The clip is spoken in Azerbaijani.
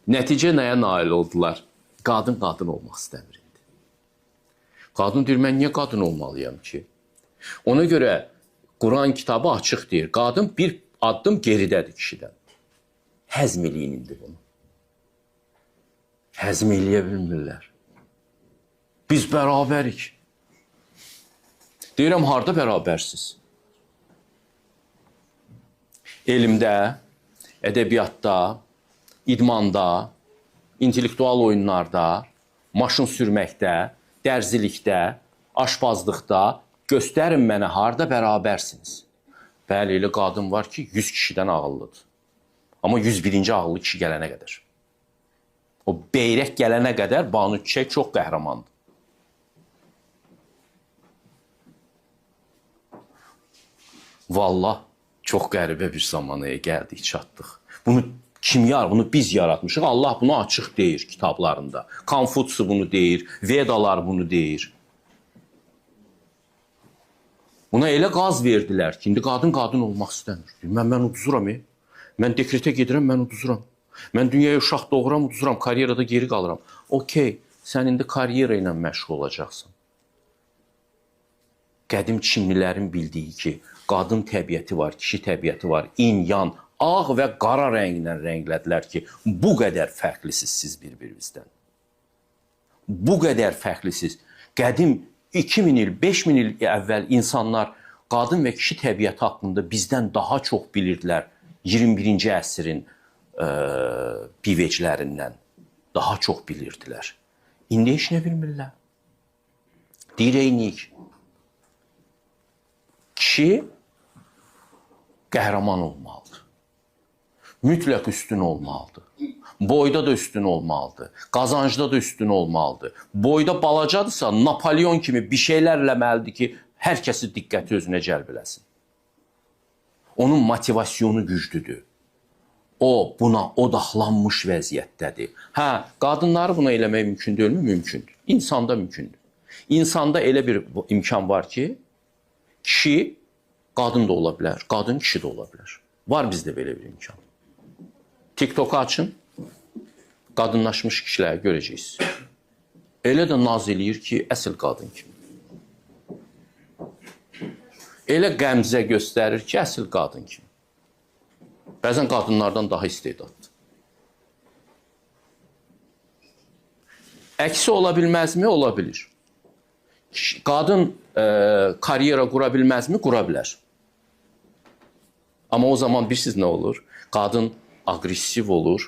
Nəticə nəyə nail oldular? Qadın olmaq istəmir indi. Qadın deyir, mən niyə qadın olmalıyam ki? Ona görə Quran kitabı açıq deyir. Qadın bir addım geridədir kişidən. Həzm eləyin indi bunu. Həzm eləyə bilmirlər. Biz bərabərik. Deyirəm, harda bərabərsiz? Elmdə, ədəbiyyatda, idmanda, intellektual oyunlarda, maşın sürməkdə, dərzilikdə, aşpazlıqda göstərin mənə harda bərabərsiniz. Bəli, elə qadın var ki, 100 kişidən ağıllıdır. Amma 101-ci ağıllı kişi gələnə qədər. O beyrək gələnə qədər Banu Çiçək çox qəhrəmandır. Vallah, çox qəribə bir zamana gəldik, çatdıq. Bunu kim yaratmış? Bunu biz yaratmışıq. Allah bunu açıq deyir kitablarında. Konfutsi bunu deyir, Vedalar bunu deyir. Buna elə qaz verdilər ki, indi qadın olmaq istəmir. Mən uduzuram. Mən dekretə gedirəm, mən uduzuram. Mən dünyaya uşaq doğuram, uduzuram, karyerada geri qalıram. Okey, sən indi karyera ilə məşğul olacaqsın. Qədim Çinlilərin bildiyi ki, qadın təbiəti var, kişi təbiəti var, in, yan, ağ və qara rənglə rənglədilər ki, bu qədər fərqlisiz siz bir-birinizdən. Bu qədər fərqlisiz. Qədim 2000 il, 5000 il əvvəl insanlar qadın və kişi təbiəti haqqında bizdən daha çox bilirdilər. 21-ci əsrin pivecilərindən daha çox bilirdilər. İndi heç nə bilmirlər. Deyirəynik. Kişi qəhrəman olmalıdır. Mütləq üstün olmalıdır. Boyda da üstün olmalıdır. Qazancda da üstün olmalıdır. Boyda balacadırsa Napolyon kimi bir şeylər eləməlidir ki, hər kəsi diqqəti özünə cəlb eləsin. Onun motivasyonu güclüdür. O, buna odaqlanmış vəziyyətdədir. Hə, qadınları buna eləmək mümkün deyilmi? Mümkündür. İnsanda mümkündür. İnsanda elə bir imkan var ki, kişi qadın da ola bilər, qadın kişi də ola bilər. Var bizdə belə bir imkan. TikTok-u açın, qadınlaşmış kişiləri görəcəksiniz. Elə də naz eləyir ki, əsl qadın kimi. Elə qəmzə göstərir ki, əsl qadın kimi. Bəzən qadınlardan daha istedaddır. Əksi ola bilməzmi? Ola bilir. Qadın karyera qura bilməzmi? Qura bilər. Amma o zaman bilirsiniz nə olur? Qadın aqressiv olur,